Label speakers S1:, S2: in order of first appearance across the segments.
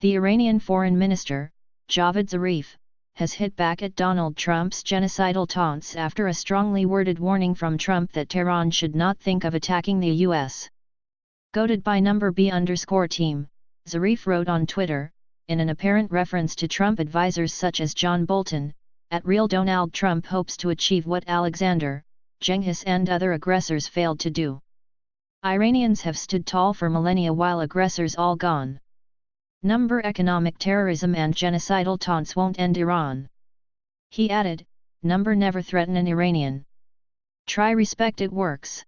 S1: The Iranian Foreign Minister, Javad Zarif, has hit back at Donald Trump's genocidal taunts after a strongly worded warning from Trump that Tehran should not think of attacking the U.S. Goaded by B_team, Zarif wrote on Twitter, in an apparent reference to Trump advisors such as John Bolton, "At real Donald Trump hopes to achieve what Alexander, Genghis and other aggressors failed to do. Iranians have stood tall for millennia while aggressors all gone. Economic terrorism and genocidal taunts won't end Iran." He added, "Never threaten an Iranian. Try respect, it works."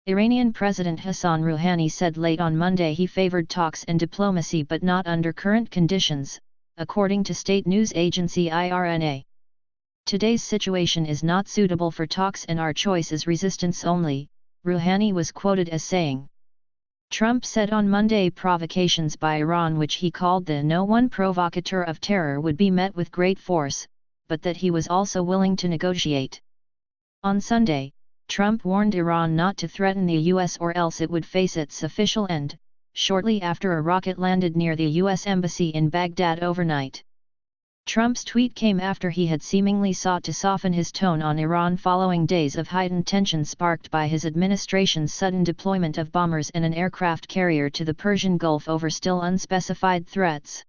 S1: Iranian President Hassan Rouhani said late on Monday he favored talks and diplomacy but not under current conditions, according to state news agency IRNA. "Today's situation is not suitable for talks and our choice is resistance only," Rouhani was quoted as saying. Trump said on Monday provocations by Iran, which he called the "no one provocateur of terror," would be met with great force, but that he was also willing to negotiate. On Sunday, Trump warned Iran not to threaten the U.S. or else it would face its official end, shortly after a rocket landed near the U.S. Embassy in Baghdad overnight. Trump's tweet came after he had seemingly sought to soften his tone on Iran following days of heightened tension sparked by his administration's sudden deployment of bombers and an aircraft carrier to the Persian Gulf over still unspecified threats.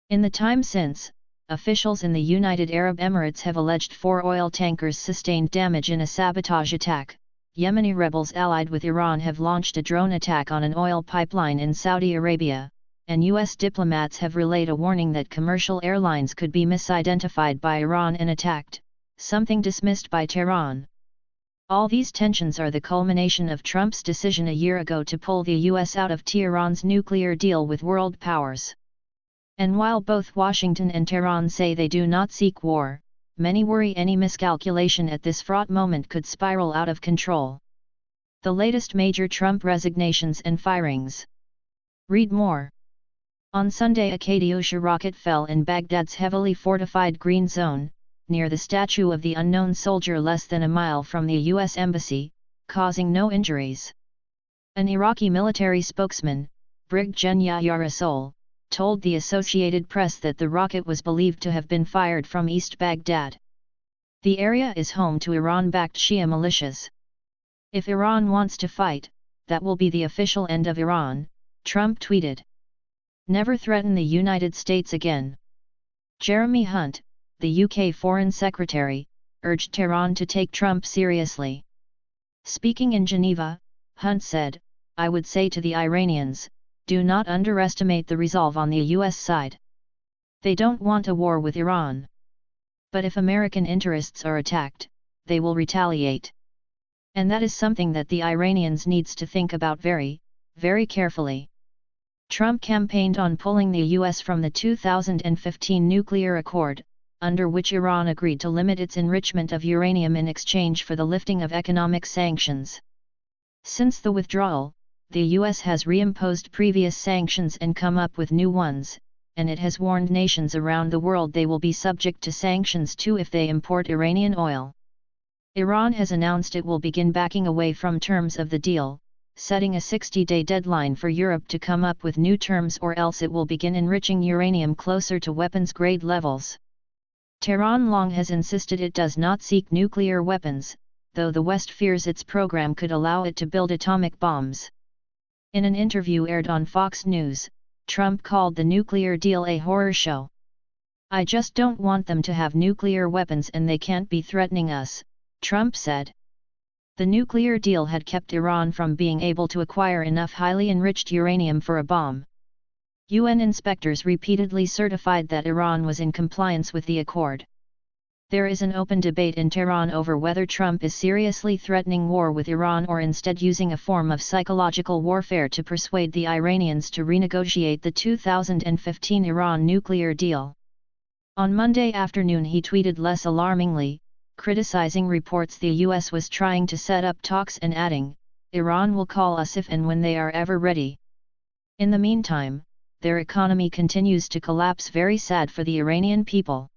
S1: In the time since, officials in the United Arab Emirates have alleged 4 oil tankers sustained damage in a sabotage attack. Yemeni rebels allied with Iran have launched a drone attack on an oil pipeline in Saudi Arabia, and U.S. diplomats have relayed a warning that commercial airlines could be misidentified by Iran and attacked, something dismissed by Tehran. All these tensions are the culmination of Trump's decision a year ago to pull the U.S. out of Tehran's nuclear deal with world powers. And while both Washington and Tehran say they do not seek war, many worry any miscalculation at this fraught moment could spiral out of control. The latest major Trump resignations and firings. Read more. On Sunday, a Katyusha rocket fell in Baghdad's heavily fortified Green Zone, near the statue of the unknown soldier less than a mile from the U.S. Embassy, causing no injuries. An Iraqi military spokesman, Brig Gen Yahya Rasool, told the Associated Press that the rocket was believed to have been fired from East Baghdad. The area is home to Iran-backed Shia militias. "If Iran wants to fight, that will be the official end of Iran," Trump tweeted. "Never threaten the United States again." Jeremy Hunt, the UK Foreign Secretary, urged Tehran to take Trump seriously. Speaking in Geneva, Hunt said, "I would say to the Iranians, do not underestimate the resolve on the US side. They don't want a war with Iran. But if American interests are attacked, they will retaliate. And that is something that the Iranians needs to think about very, very carefully." Trump campaigned on pulling the U.S. from the 2015 nuclear accord, under which Iran agreed to limit its enrichment of uranium in exchange for the lifting of economic sanctions. Since the withdrawal, the U.S. has reimposed previous sanctions and come up with new ones, and it has warned nations around the world they will be subject to sanctions too if they import Iranian oil. Iran has announced it will begin backing away from terms of the deal, setting a 60-day deadline for Europe to come up with new terms or else it will begin enriching uranium closer to weapons-grade levels. Tehran long has insisted it does not seek nuclear weapons, though the West fears its program could allow it to build atomic bombs. In an interview aired on Fox News, Trump called the nuclear deal a horror show. "I just don't want them to have nuclear weapons and they can't be threatening us," Trump said. The nuclear deal had kept Iran from being able to acquire enough highly enriched uranium for a bomb. UN inspectors repeatedly certified that Iran was in compliance with the accord. There is an open debate in Tehran over whether Trump is seriously threatening war with Iran or instead using a form of psychological warfare to persuade the Iranians to renegotiate the 2015 Iran nuclear deal. On Monday afternoon he tweeted less alarmingly, criticizing reports the U.S. was trying to set up talks and adding, "Iran will call us if and when they are ever ready." In the meantime, their economy continues to collapse, very sad for the Iranian people.